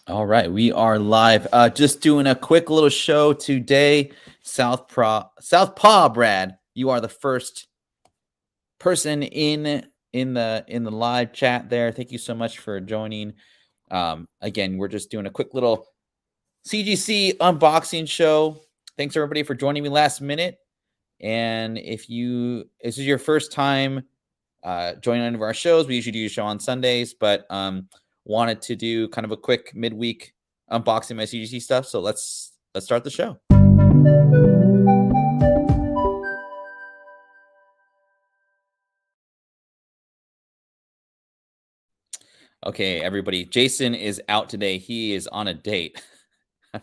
All right, we are live. Just doing a quick little show today. Southpaw Brad, you are the first person in the live chat there. Thank you so much for joining. Again, we're just doing a quick little CGC unboxing show. Thanks everybody for joining me last minute. And if this is your first time joining one of our shows, we usually do a show on Sundays, but wanted to do kind of a quick midweek unboxing my CGC stuff. So let's start the show. Okay, everybody. Jason is out today. He is on a date. No,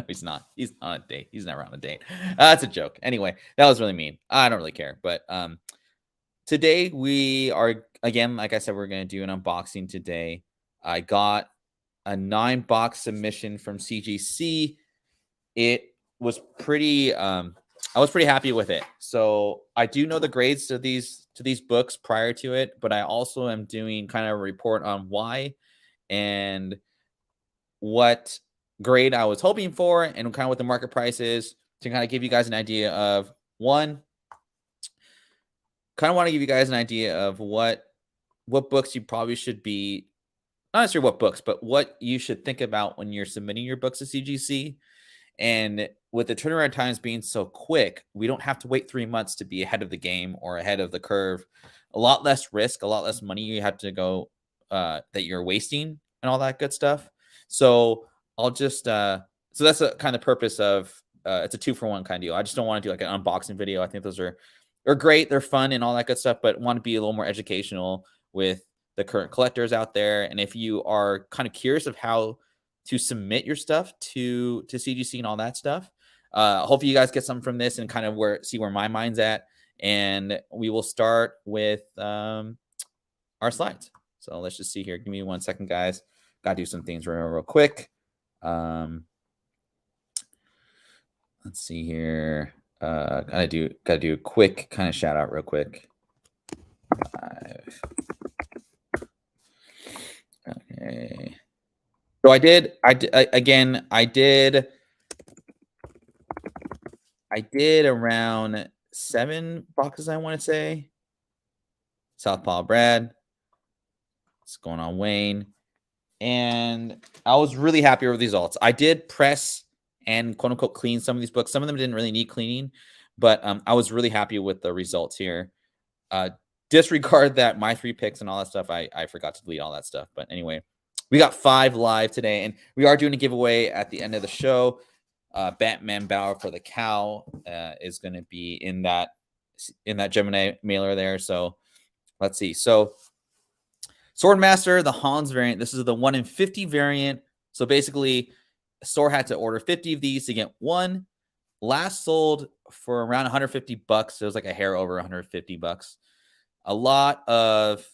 he's not. He's on a date. He's never on a date. That's a joke. Anyway, that was really mean. I don't really care. But today we are, again, like I said, we're going to do an unboxing today. I got a 9-box submission from CGC. It was pretty I was pretty happy with it. So I do know the grades to these books prior to it, but I also am doing kind of a report on why and what grade I was hoping for and kind of what the market price is, to kind of give you guys an idea of what books you probably should be, not necessarily what books, but what you should think about when you're submitting your books to CGC. And with the turnaround times being so quick, we don't have to wait 3 months to be ahead of the game or ahead of the curve. A lot less risk, a lot less money you have to go that you're wasting and all that good stuff. So I'll just so that's a kind of purpose of it's a 2-for-1 kind of deal. I just don't want to do like an unboxing video. I think those are great, they're fun and all that good stuff, but want to be a little more educational with the current collectors out there. And if you are kind of curious of how to submit your stuff to CGC and all that stuff, hopefully you guys get something from this and kind of see where my mind's at. And we will start with our slides. So let's just see here. Give me 1 second, guys. Got to do some things real quick. Let's see here. Gotta do a quick kind of shout out real quick. Okay. So I did around 7 boxes, I want to say. Southpaw Brad. What's going on, Wayne? And I was really happy with the results. I did press and quote unquote clean some of these books. Some of them didn't really need cleaning, but I was really happy with the results here. Disregard that my 3 picks and all that stuff. I forgot to delete all that stuff. But anyway, we got 5 live today, and we are doing a giveaway at the end of the show. Batman Bower for the Cow is going to be in that Gemini mailer there. So let's see. So Swordmaster, the Hans variant. This is the 1 in 50 variant. So basically, a store had to order 50 of these to get one. Last sold for around $150. It was like a hair over $150. A lot of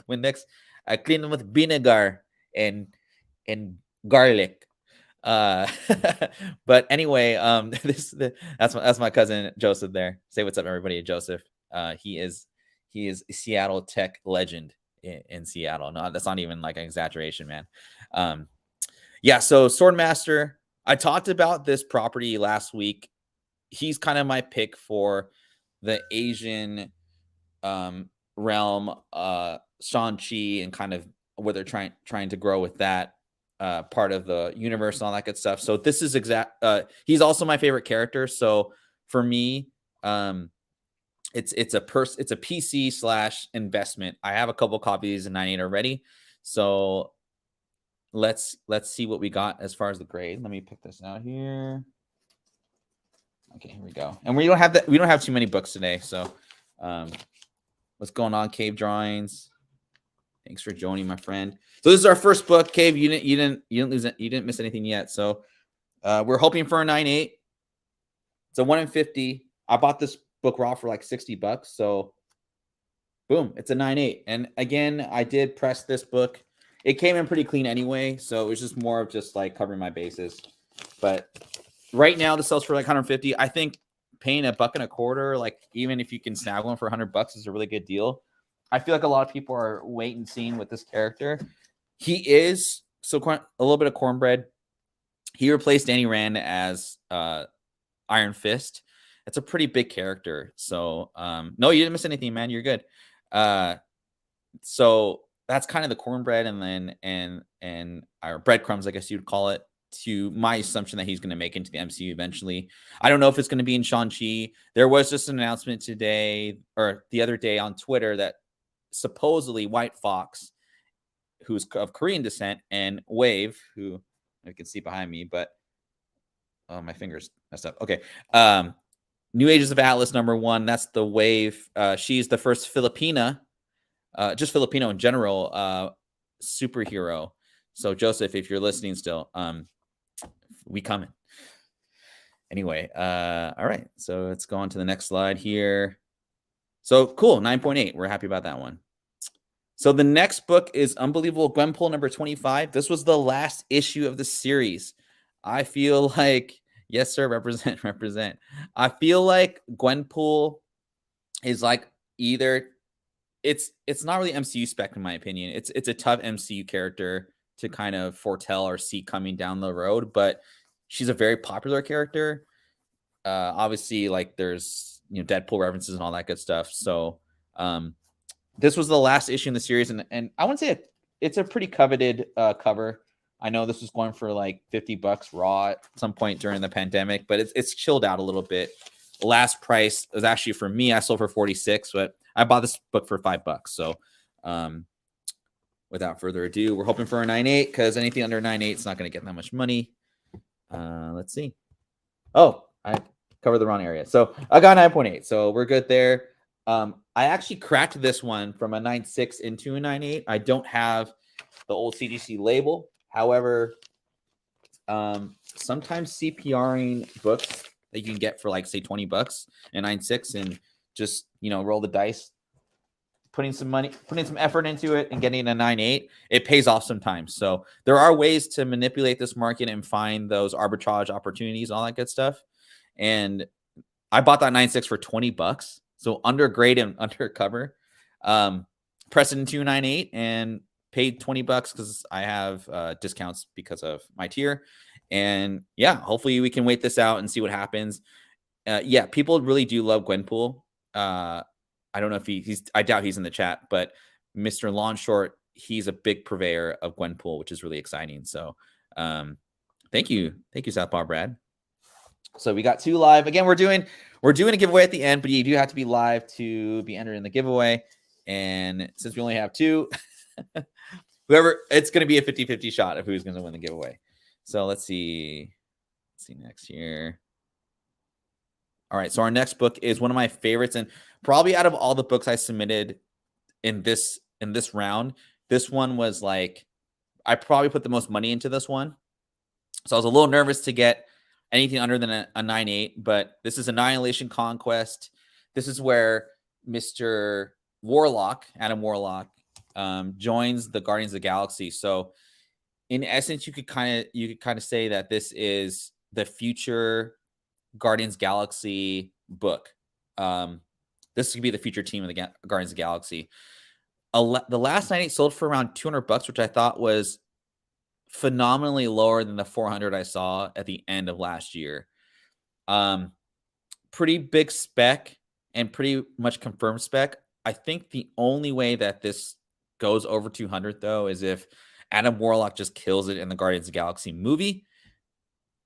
when next I clean them with vinegar and garlic. But anyway, that's my cousin Joseph there. Say what's up, everybody. Joseph. He is a Seattle tech legend in Seattle. No, that's not even like an exaggeration, man. Yeah, so Swordmaster, I talked about this property last week. He's kind of my pick for the Asian realm, Shang-Chi, and kind of where they're trying to grow with that part of the universe and all that good stuff. So this is he's also my favorite character. So for me, it's a PC / investment. I have a couple copies of 9.8 already. So let's see what we got as far as the grade. Let me pick this out here. Okay, here we go. And we don't have too many books today. So what's going on, Cave Drawings? Thanks for joining, my friend. So this is our first book, Cave. You didn't miss anything yet. So we're hoping for a 9.8. It's a 1 in 50. I bought this book raw for like $60. So boom, it's a 9.8. And again, I did press this book. It came in pretty clean anyway, so it was just more of just like covering my bases. But right now, this sells for like $150. I think paying $1.25, like even if you can snag one for $100, is a really good deal. I feel like a lot of people are wait and seeing with this character. He is So a little bit of cornbread. He replaced Danny Rand as Iron Fist. It's a pretty big character. So no, you didn't miss anything, man. You're good. So that's kind of the cornbread, and then and our breadcrumbs, I guess you'd call it, to my assumption that he's going to make into the MCU eventually. I don't know if it's going to be in Shang-Chi. There was just an announcement today or the other day on Twitter that supposedly White Fox, who's of Korean descent, and Wave, who you can see behind me, but my fingers messed up. Okay. New Ages of Atlas #1. That's the Wave. She's the first Filipina, just Filipino in general, superhero. So Joseph, if you're listening still, we coming. Anyway, all right. So let's go on to the next slide here. So cool, 9.8. We're happy about that one. So the next book is Unbelievable Gwenpool #25. This was the last issue of the series. I feel like, yes, sir, represent. I feel like Gwenpool is like either it's not really MCU spec in my opinion. It's a tough MCU character to kind of foretell or see coming down the road, but she's a very popular character. Obviously, like there's Deadpool references and all that good stuff. So this was the last issue in the series, and I want to say it's a pretty coveted cover. I know this was going for like $50 raw at some point during the pandemic, but it's chilled out a little bit. The last price was actually for me. I sold for $46, but I bought this book for $5. So without further ado, we're hoping for a 9.8 because anything under 9.8 is not going to get that much money. Let's see. Oh, I covered the wrong area. So I got 9.8. So we're good there. I actually cracked this one from a 9.6 into a 9.8. I don't have the old CGC label. However, sometimes CPRing books that you can get for like say $20 and 9.6 and just roll the dice, putting some money, putting some effort into it and getting a 9.8, it pays off sometimes. So there are ways to manipulate this market and find those arbitrage opportunities, all that good stuff. And I bought that 9.6 for $20. So under grade and under cover, pressed it into 9.8 and paid $20 because I have discounts because of my tier. And yeah, hopefully we can wait this out and see what happens. Yeah, people really do love Gwenpool. I don't know if I doubt he's in the chat, but Mr. Longshort, he's a big purveyor of Gwenpool, which is really exciting. So thank you, Southpaw Brad. So we got 2 live. Again, we're doing a giveaway at the end, but you do have to be live to be entered in the giveaway. And since we only have 2, it's going to be a 50-50 shot of who's going to win the giveaway. So let's see next here. All right, so our next book is one of my favorites, and probably out of all the books I submitted in this round, this one was like I probably put the most money into this one. So I was a little nervous to get anything under than a 9.8, but this is Annihilation Conquest. This is where Mr. Warlock, Adam Warlock, joins the Guardians of the Galaxy. So in essence, you could kind of say that this is the future Guardians Galaxy book. This could be the future team of the Guardians of the Galaxy. The last 9.8 sold for around $200, which I thought was phenomenally lower than the 400 I saw at the end of last year. Pretty big spec and pretty much confirmed spec. I think the only way that this goes over 200 though is if Adam Warlock just kills it in the Guardians of the Galaxy movie.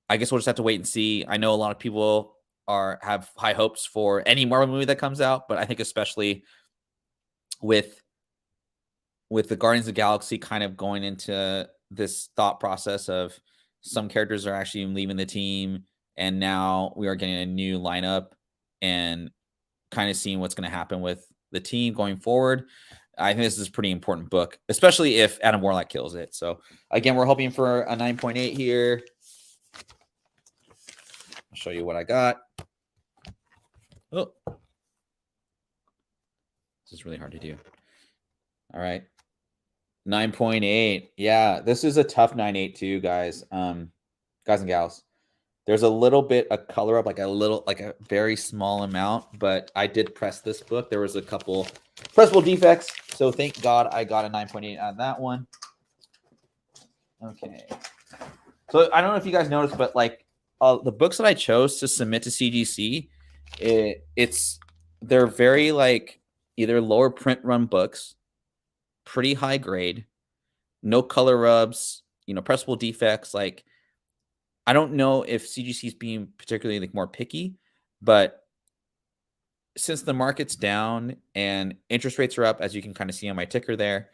I guess we'll just have to wait and see. I know a lot of people have high hopes for any Marvel movie that comes out, but I think especially with the Guardians of the Galaxy kind of going into this thought process of some characters are actually leaving the team, and now we are getting a new lineup and kind of seeing what's going to happen with the team going forward. I think this is a pretty important book, especially if Adam Warlock kills it. So again, we're hoping for a 9.8 here. I'll show you what I got. Oh, this is really hard to do. All right. 9.8. Yeah, this is a tough 9.8 too, guys. Guys and gals. There's a little bit of color up, like a very small amount, but I did press this book. There was a couple pressable defects, so thank God I got a 9.8 on that one. Okay. So I don't know if you guys noticed, but like the books that I chose to submit to CGC, they're very like either lower print run books, pretty high grade, no color rubs, pressable defects. Like I don't know if CGC is being particularly like more picky, but since the market's down and interest rates are up, as you can kind of see on my ticker there,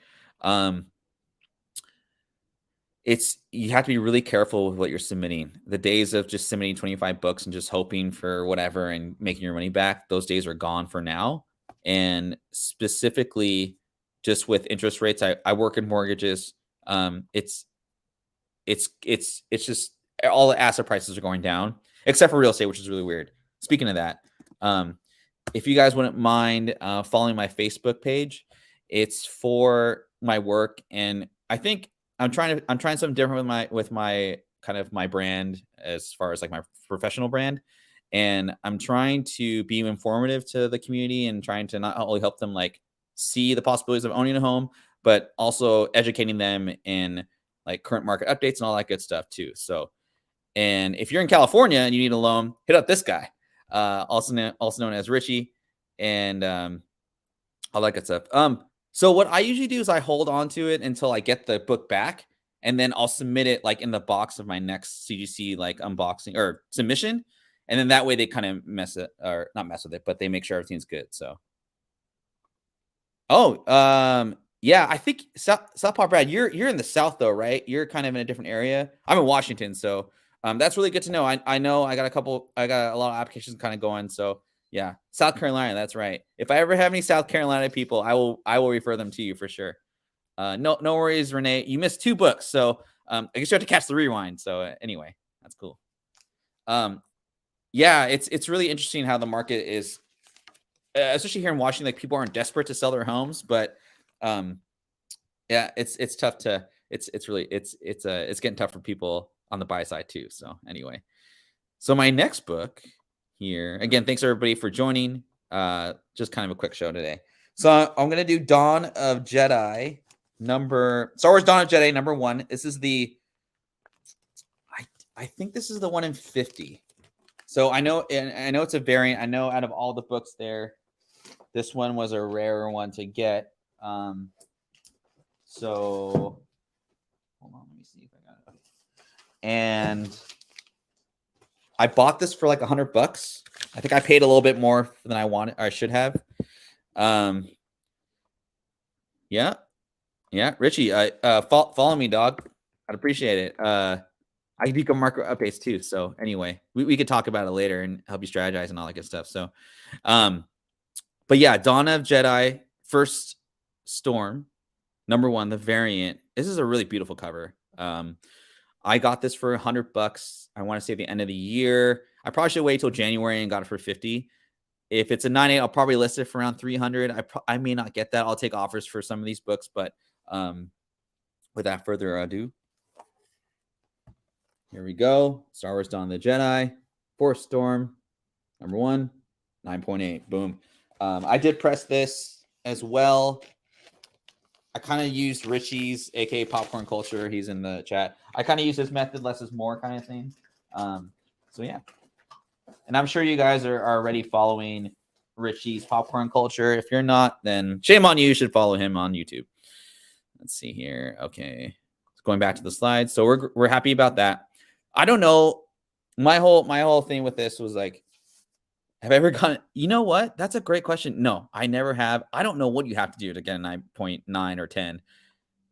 you have to be really careful with what you're submitting. The days of just submitting 25 books and just hoping for whatever and making your money back, those days are gone for now. And specifically, just with interest rates, I work in mortgages. It's just all the asset prices are going down, except for real estate, which is really weird. Speaking of that, if you guys wouldn't mind following my Facebook page, it's for my work, and I think I'm trying something different with my kind of my brand as far as like my professional brand, and I'm trying to be informative to the community and trying to not only help them like see the possibilities of owning a home, but also educating them in like current market updates and all that good stuff too. So, and if you're in California and you need a loan, hit up this guy, also known as Richie, and all that good stuff. So what I usually do is I hold on to it until I get the book back, and then I'll submit it like in the box of my next CGC like unboxing or submission, and then that way they kind of not mess with it, but they make sure everything's good. So, yeah, I think Southpaw Brad, you're in the South though, right? You're kind of in a different area. I'm in Washington, so that's really good to know. I know I got a lot of applications kind of going, so. Yeah, South Carolina. That's right. If I ever have any South Carolina people, I will refer them to you for sure. No worries, Renee. You missed 2 books, so I guess you have to catch the rewind. So anyway, that's cool. Yeah, it's really interesting how the market is, especially here in Washington. Like people aren't desperate to sell their homes, but yeah, it's tough to it's getting tough for people on the buy side too. So anyway, so my next book. Here again, thanks everybody for joining. Just kind of a quick show today. So I'm gonna do Star Wars Dawn of Jedi number 1. This is I think this is the one in 50. So I know it's a variant. I know out of all the books there, this one was a rarer one to get. So hold on, let me see if I got it. And I bought this for like $100. I think I paid a little bit more than I wanted, or I should have. Yeah, Richie, follow me, dog. I'd appreciate it. I do come market updates too. So anyway, we could talk about it later and help you strategize and all that good stuff. So, but yeah, Dawn of Jedi, First Storm, number 1, the variant. This is a really beautiful cover. I got this for $100. I want to say at the end of the year. I probably should wait till January and got it for 50. If it's a 9.8, I'll probably list it for around 300. I may not get that. I'll take offers for some of these books, but without further ado, here we go. Star Wars Dawn of the Jedi, Fourth Storm, number 1, 9.8. Boom. I did press this as well. I kind of used Richie's, aka Popcorn Culture. He's in the chat. I kind of use his method, less is more kind of thing. So yeah, and I'm sure you guys are already following Richie's Popcorn Culture. If you're not, then shame on you. You should follow him on YouTube. Let's see here. Okay, going back to the slides. So we're happy about that. I don't know. My whole thing with this was like, have I ever gotten, you know what? That's a great question. No, I never have. I don't know what you have to do to get a 9.9 or 10.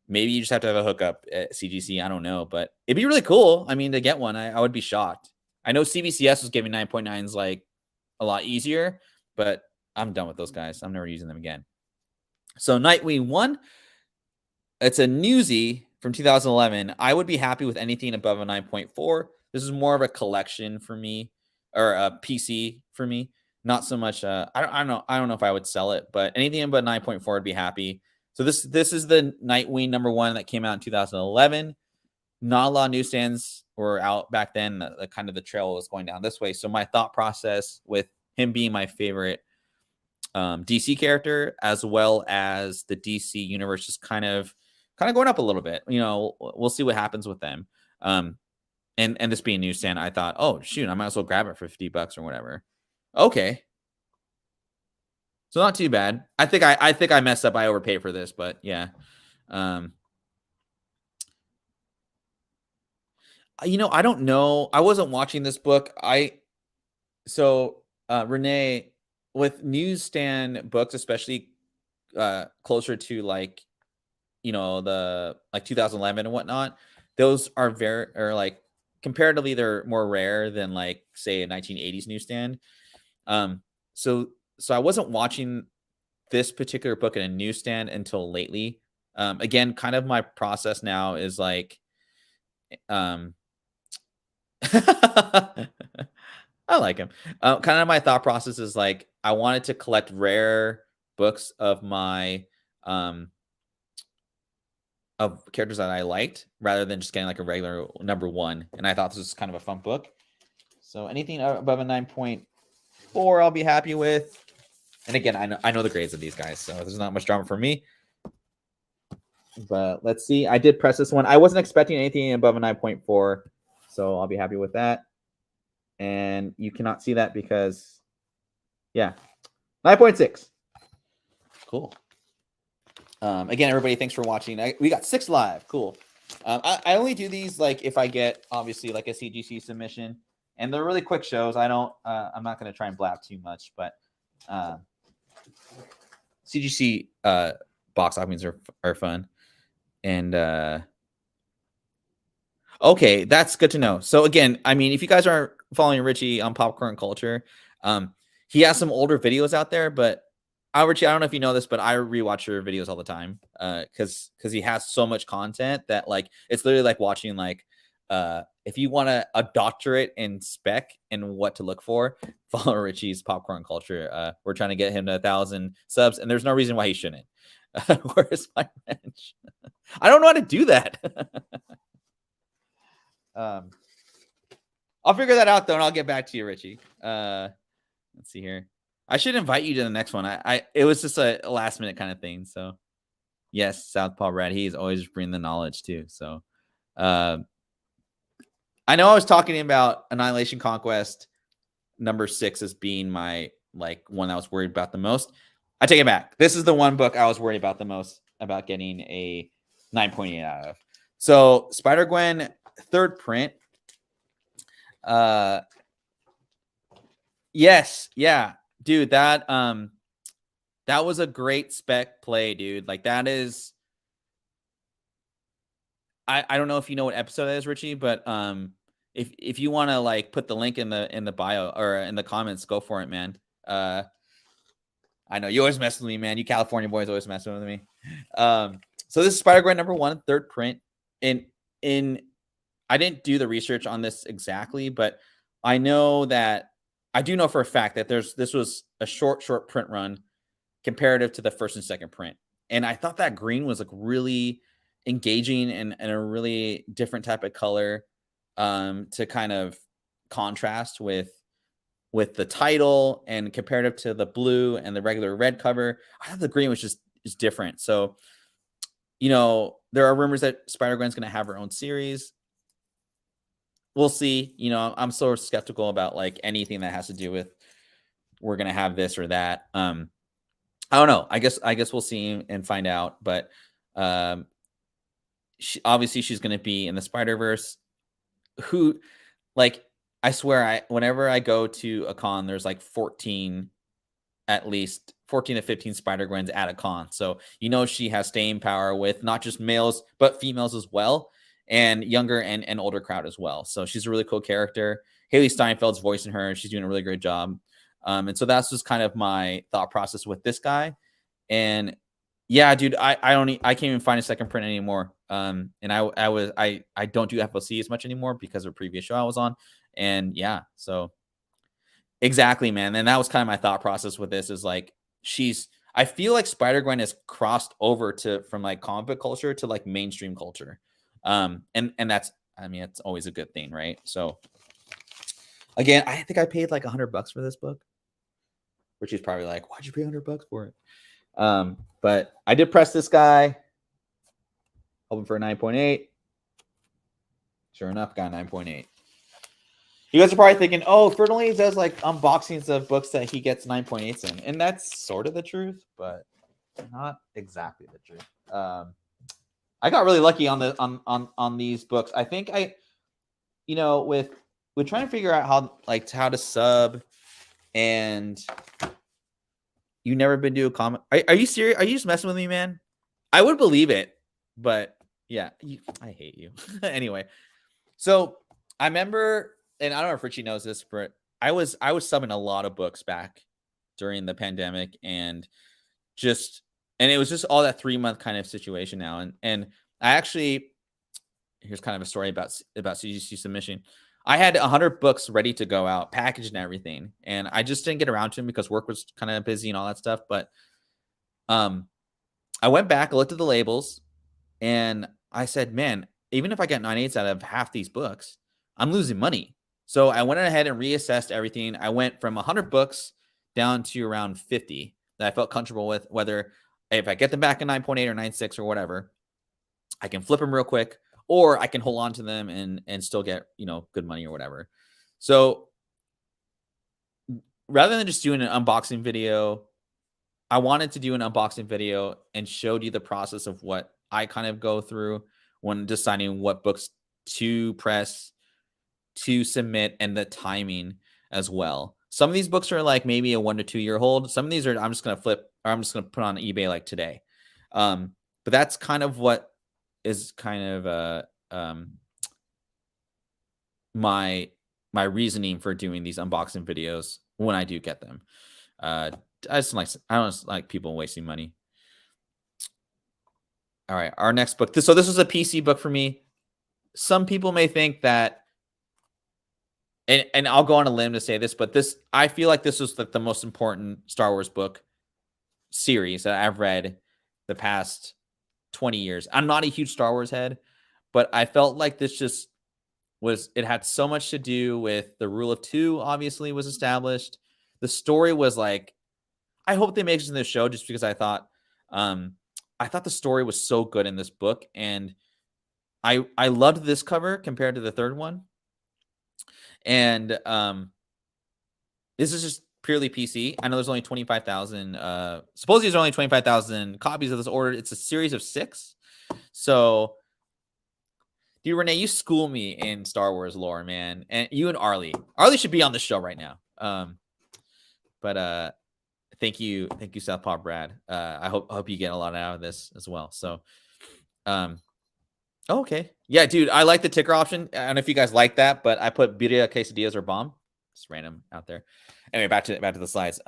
Maybe you just have to have a hookup at CGC. I don't know, but it'd be really cool. I mean, to get one, I would be shocked. I know CBCS was giving 9.9s like a lot easier, but I'm done with those guys. I'm never using them again. So Nightwing 1, it's a Newssie from 2011. I would be happy with anything above a 9.4. This is more of a collection for me, or a PC for me. Not so much. I don't know. I don't know if I would sell it, but anything above 9.4 would be happy. So this is the Nightwing number 1 that came out in 2011. Not a lot of newsstands were out back then. The kind of the trail was going down this way. So my thought process with him being my favorite DC character, as well as the DC universe just kind of kind of going up a little bit. You know, we'll see what happens with them. And this being newsstand, I thought, oh shoot, I might as well grab it for $50 or whatever. Okay. So not too bad. I think I messed up. I overpaid for this, but yeah. You know, I don't know. I wasn't watching this book. Renee, with newsstand books, especially closer to like, you know, the like 2011 and whatnot, those are like comparatively they're more rare than like say a 1980s newsstand. So I wasn't watching this particular book in a newsstand until lately. Again, kind of my process now is like, I like him. Kind of my thought process is like I wanted to collect rare books of my of characters that I liked rather than just getting like a regular number one. And I thought this was kind of a fun book. So anything above a 9.4, I'll be happy with. And again, I know the grades of these guys, so there's not much drama for me. But let's see. I did press this one. I wasn't expecting anything above a 9.4, so I'll be happy with that. And you cannot see that because, yeah, 9.6. Cool. Again, everybody, thanks for watching. We got 6 live. Cool. I only do these like if I get obviously like a CGC submission, and they're really quick shows. I'm not going to try and blab too much, but CGC box openings are fun. And okay, that's good to know. So again, I mean, if you guys are following Richie on Popcorn Culture, he has some older videos out there, but Richie, I don't know if you know this, but I rewatch your videos all the time because he has so much content that like it's literally like watching like if you want a doctorate in spec and what to look for, follow Richie's Popcorn Culture. We're trying to get him to 1,000 subs, and there's no reason why he shouldn't. Where's my wrench? I don't know how to do that. I'll figure that out though, and I'll get back to you, Richie. Let's see here. I should invite you to the next one. It was just a last minute kind of thing. So yes, Southpaw Red. He's always bringing the knowledge too. So I know I was talking about Annihilation Conquest number 6 as being my like one I was worried about the most. I take it back. This is the one book I was worried about the most about getting a 9.8 out of. So Spider-Gwen 3rd print. Yes, yeah, dude, that was a great spec play, dude. Like that is, I don't know if you know what episode that is, Richie, but if you want to like put the link in the bio or in the comments, go for it, man. I know you always mess with me, man. You California boys always messing with me. So this is Spider-Gwen number 1, 3rd print. In I didn't do the research on this exactly, but I know that I do know for a fact that this was a short print run comparative to the 1st and 2nd print. And I thought that green was like really engaging and a really different type of color to kind of contrast with the title and comparative to the blue and the regular red cover. I thought the green was just different. So, you know, there are rumors that Spider-Gwen's going to have her own series. We'll see. You know, I'm so skeptical about like anything that has to do with we're going to have this or that. I don't know. I guess we'll see and find out. But obviously she's going to be in the Spider-Verse. Who, like, I swear, whenever I go to a con, there's like at least 14 to 15 Spider-Gwens at a con. So, you know, she has staying power with not just males, but females as well, and younger and older crowd as well. So she's a really cool character. Haley Steinfeld's voicing her, and she's doing a really great job. And so that's just kind of my thought process with this guy. And yeah, dude, I can't even find a 2nd print anymore. And I don't do FOC as much anymore because of a previous show I was on. And yeah, so exactly, man. And that was kind of my thought process with this is like, I feel like Spider-Gwen has crossed over from like comic book culture to like mainstream culture. And that's, I mean, it's always a good thing, right? So again, I think I paid like $100 for this book, which is probably like, why'd you pay $100 for it? But I did press this guy. Hoping for a 9.8. Sure enough, got a 9.8. You guys are probably thinking, oh, Fernley does like unboxings of books that he gets 9.8s in. And that's sort of the truth, but not exactly the truth. I got really lucky on the on these books. I think with trying to figure out how to sub, and you never been to a comment. Are you serious? Are you just messing with me, man? I would believe it, but yeah, I hate you. Anyway, so I remember, and I don't know if Richie knows this, but I was subbing a lot of books back during the pandemic, and it was just all that 3-month kind of situation now. And I actually, here's kind of a story about CGC submission. I had 100 books ready to go out, packaged and everything, and I just didn't get around to them because work was kind of busy and all that stuff. But I went back, looked at the labels, and I said, man, even if I get 9.8s out of half these books, I'm losing money. So I went ahead and reassessed everything. I went from 100 books down to around 50 that I felt comfortable with, whether if I get them back in 9.8 or 9.6 or whatever, I can flip them real quick, or I can hold on to them and still get, good money or whatever. So rather than just doing an unboxing video, I wanted to do an unboxing video and showed you the process of what I kind of go through when deciding what books to press, to submit, and the timing as well. Some of these books are like maybe a 1 to 2 year hold. Some of these are I'm just going to flip, or I'm just going to put on eBay like today. But that's kind of what is kind of my reasoning for doing these unboxing videos when I do get them. I don't like people wasting money. All right, our next book. So this was a PC book for me. Some people may think that, and I'll go on a limb to say this, but I feel like this was like the most important Star Wars book series that I've read the past 20 years. I'm not a huge Star Wars head, but I felt like this just it had so much to do with the rule of 2, obviously, was established. The story was like, I hope they make this in this show, just because I thought the story was so good in this book, and I loved this cover compared to the third one. And this is just purely PC. I know there's only 25,000. Supposedly there's only 25,000 copies of this order. It's a series of 6. So, dude, Renee, you school me in Star Wars lore, man. And you and Arlie. Arlie should be on the show right now. But thank you, Southpaw Brad. I hope you get a lot out of this as well. So, okay, yeah, dude, I like the ticker option. I don't know if you guys like that, but I put birria, quesadillas, or bomb. Just random out there. Anyway, back to the slides.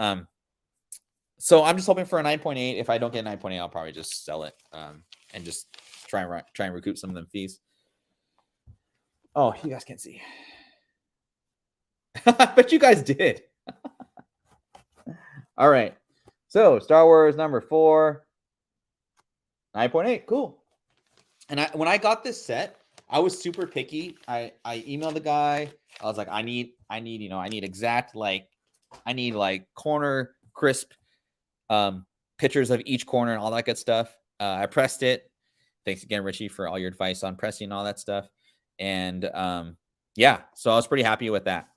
So I'm just hoping for a 9.8. If I don't get 9.8, I'll probably just sell it and just try and recoup some of them fees. Oh, you guys can't see. But you guys did. All right. So Star Wars number 4, 9.8. Cool. And when I got this set, I was super picky. I emailed the guy. I was like, I need exact, like, I need like corner crisp pictures of each corner and all that good stuff. I pressed it. Thanks again, Richie, for all your advice on pressing and all that stuff. And yeah, so I was pretty happy with that.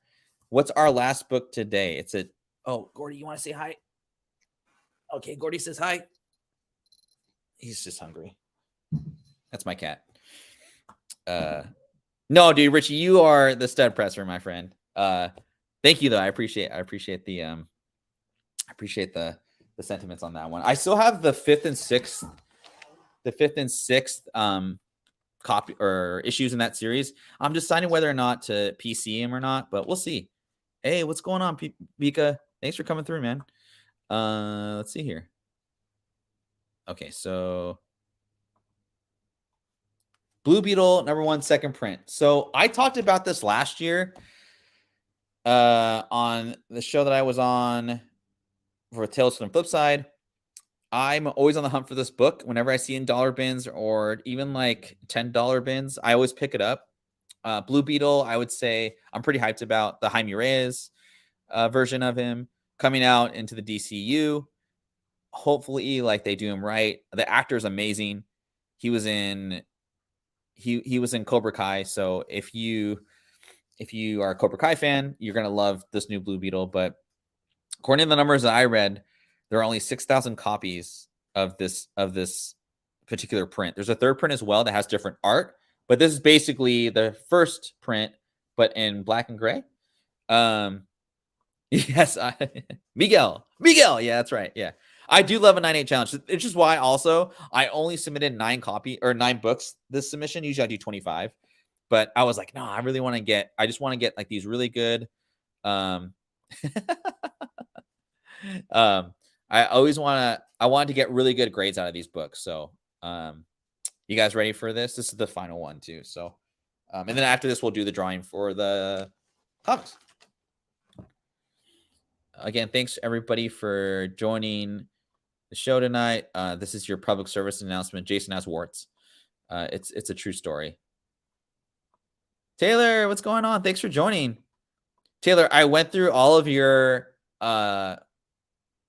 What's our last book today? Oh, Gordy, you want to say hi? Okay, Gordy says hi. He's just hungry. That's my cat. No, dude, Richie, you are the stud presser, my friend. Thank you though. I appreciate the sentiments on that one. I still have the 5th and 6th copy or issues in that series. I'm deciding whether or not to PC him or not, but we'll see. Hey, what's going on, Vika? Thanks for coming through, man. Let's see here. Okay, so Blue Beetle number 1, second print. So I talked about this last year on the show that I was on for Tales from the Flip Side. I'm always on the hunt for this book. Whenever I see in dollar bins or even like $10 bins, I always pick it up. Blue Beetle, I would say I'm pretty hyped about the Jaime Reyes version of him coming out into the DCU. Hopefully, like, they do him right. The actor is amazing. He was in he was in Cobra Kai. So if you are a Cobra Kai fan, you're gonna love this new Blue Beetle. But according to the numbers that I read, there are only 6,000 copies of this particular print. There's a third print as well that has different art, but this is basically the first print, but in black and gray. Yes, Miguel. Yeah, that's right. Yeah, I do love a 9/8 challenge. It's just why also I only submitted 9 books this submission. Usually I do 25, but I was like, no, I really want to get. I just want to get like these really good. I wanted to get really good grades out of these books. So, you guys ready for this? This is the final one too. So, and then after this, we'll do the drawing for the comics. Again, thanks everybody for joining the show tonight. This is your public service announcement. Jason has warts. It's a true story. Taylor, what's going on? Thanks for joining. Taylor, I went through all of your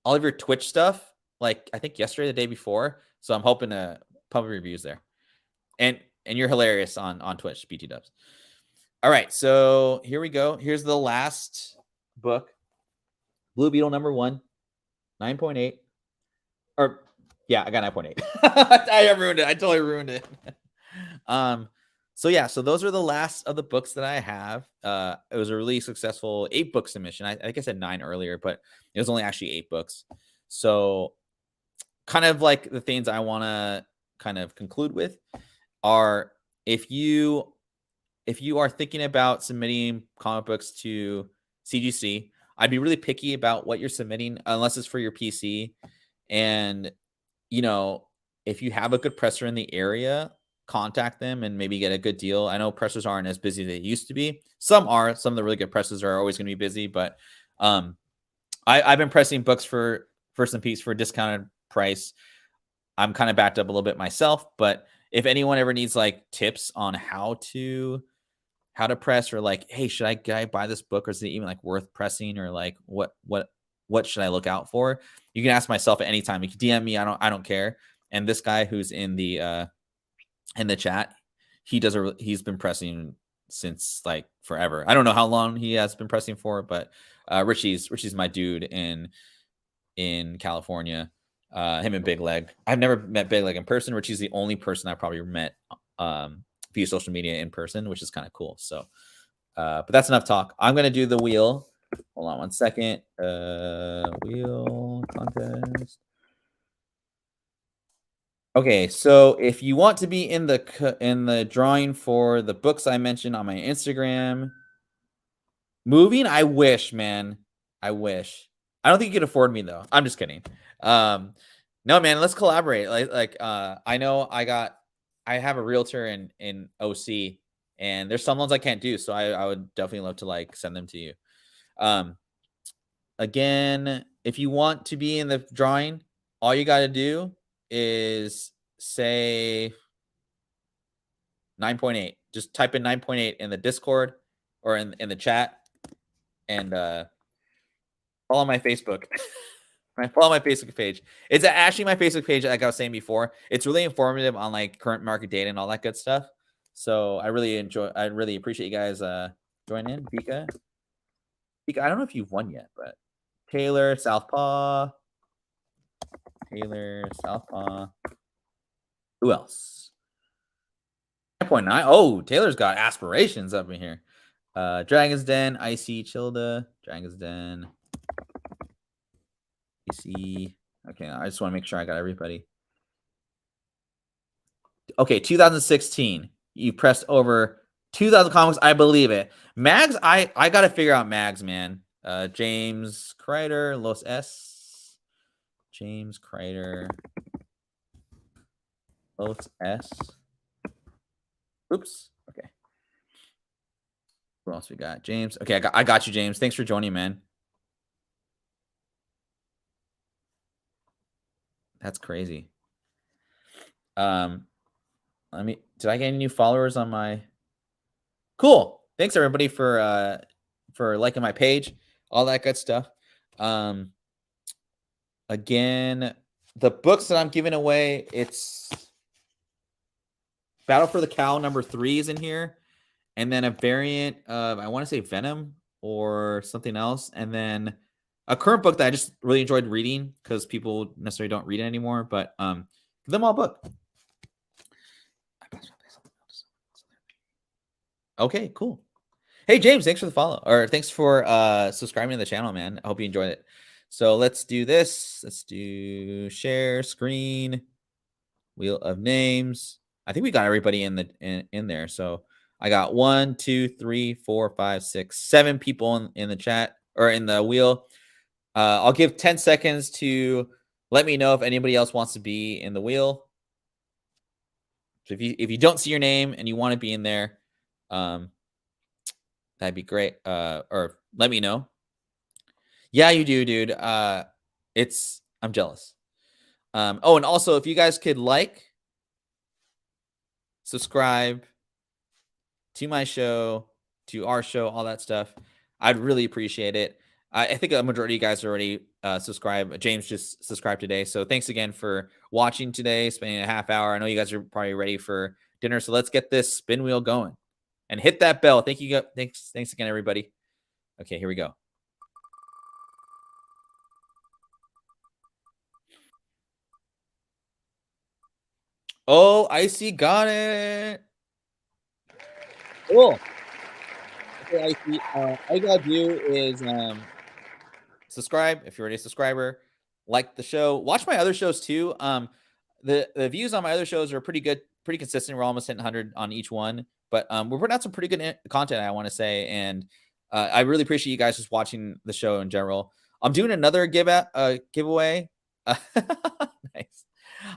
Twitch stuff, like I think yesterday, the day before. So I'm hoping to public reviews there. And you're hilarious on Twitch, BT Dubs. All right, so here we go. Here's the last book. Blue Beetle number 1, 9.8. Or yeah, I got 9.8. I ruined it. I totally ruined it. So yeah, so those are the last of the books that I have. It was a really successful 8-book submission. I think I said 9 earlier, but it was only actually 8 books. So kind of like the things I want to kind of conclude with are if you are thinking about submitting comic books to CGC, I'd be really picky about what you're submitting unless it's for your PC. And, you know, if you have a good presser in the area, contact them and maybe get a good deal. I know pressers aren't as busy as they used to be. Some are. Some of the really good pressers are always going to be busy. But I've been pressing books for First and Peace for a discounted price. I'm kind of backed up a little bit myself. But if anyone ever needs like tips on how to press, or like, hey, should I buy this book, or is it even like worth pressing, or like what should I look out for? You can ask myself at any time. You can DM me. I don't care. And this guy who's in the chat, he's been pressing since like forever. I don't know how long he has been pressing for, but Richie's my dude in California. Him and Big Leg. I've never met Big Leg in person. Richie's the only person I probably met via social media in person, which is kind of cool. So, but that's enough talk. I'm going to do the wheel. Hold on one second. Wheel contest. Okay, so if you want to be in the drawing for the books I mentioned on my Instagram, moving, I wish, man. I wish. I don't think you could afford me though. I'm just kidding. No, man, let's collaborate. I know I have a realtor in OC, and there's some loans I can't do, so I would definitely love to like send them to you. Again, if you want to be in the drawing, all you got to do is say 9.8. Just type in 9.8 in the Discord or in the chat, and follow my Facebook. Follow my Facebook page. It's actually my Facebook page, like I was saying before. It's really informative on like current market data and all that good stuff. So I really appreciate you guys joining in. Vika, I don't know if you've won yet, but Taylor Southpaw. Who else? 9.9. Oh, Taylor's got aspirations up in here. Dragon's Den, Icy Childa, Dragon's Den. Icy. Okay, I just want to make sure I got everybody. Okay, 2016. You pressed over 2,000 comics. I believe it. Mags, I got to figure out Mags, man. James Kreider, Los S. James Kreider. Los S. Oops. Okay. Who else we got? James. Okay, I got you, James. Thanks for joining, man. That's crazy. Did I get any new followers on my? Cool. Thanks everybody for liking my page, all that good stuff. Again, the books that I'm giving away, it's Battle for the Cow #3 is in here, and then a variant of, I want to say, Venom or something else, and then a current book that I just really enjoyed reading because people necessarily don't read it anymore, but give them all a book. Okay, cool. Hey, James, thanks for the follow, or thanks for subscribing to the channel, man. I hope you enjoyed it. So let's do this. Let's do share screen, wheel of names. I think we got everybody in there. So I got 1, 2, 3, 4, 5, 6, 7 people in the chat or in the wheel. I'll give 10 seconds to let me know if anybody else wants to be in the wheel. So if you don't see your name and you want to be in there, that'd be great. Or let me know. Yeah, you do, dude. I'm jealous. Oh, and also if you guys could subscribe to my show, to our show, all that stuff, I'd really appreciate it. I think a majority of you guys already subscribe. James just subscribed today. So thanks again for watching today, spending a half hour. I know you guys are probably ready for dinner. So let's get this spin wheel going and hit that bell. Thank you. Thanks again, everybody. Okay, here we go. Oh, Icy got it. Cool. Okay, Icy. All you gotta do is subscribe if you're already a subscriber. Like the show. Watch my other shows too. The views on my other shows are pretty good, pretty consistent. We're almost hitting 100 on each one, but we're putting out some pretty good content, I want to say, and I really appreciate you guys just watching the show in general. I'm doing another giveaway. Nice.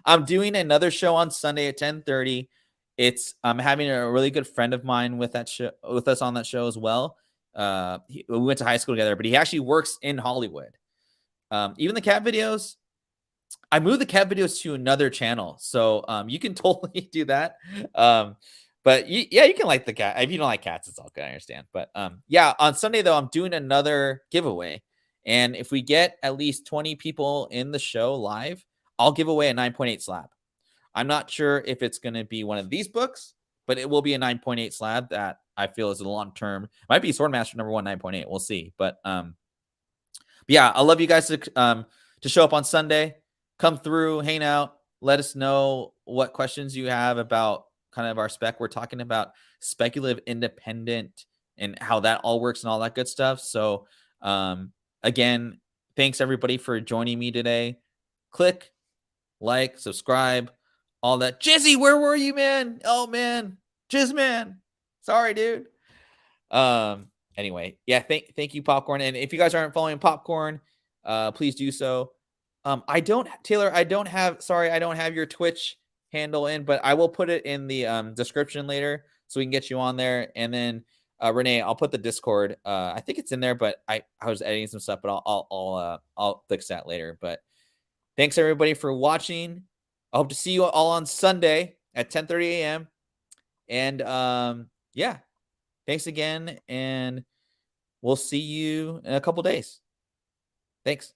I'm doing another show on Sunday at 10:30. I'm having a really good friend of mine with us on that show as well. We went to high school together, but he actually works in Hollywood. Even the cat videos, I moved the cat videos to another channel, so you can totally do that. But you can like the cat. If you don't like cats, it's all good. I understand. But yeah, on Sunday though, I'm doing another giveaway, and if we get at least 20 people in the show live, I'll give away a 9.8 slab. I'm not sure if it's going to be one of these books, but it will be a 9.8 slab that I feel is a long term. Might be Swordmaster #1 9.8. We'll see. But yeah, I love you guys to show up on Sunday. Come through, hang out. Let us know what questions you have about kind of our spec. We're talking about speculative independent and how that all works and all that good stuff. So again, thanks everybody for joining me today. Click, like, subscribe, all that. Jizzy, where were you, man? Oh man, Jizz man. Sorry, dude. Anyway, yeah, thank you, Popcorn. And if you guys aren't following Popcorn, please do so. I don't have your Twitch handle in, but I will put it in the description later so we can get you on there. And then Renee, I'll put the Discord. I think it's in there, but I was editing some stuff, but I'll fix that later. But thanks everybody for watching. I hope to see you all on Sunday at 10:30 a.m. And yeah, thanks again, and we'll see you in a couple days. Thanks.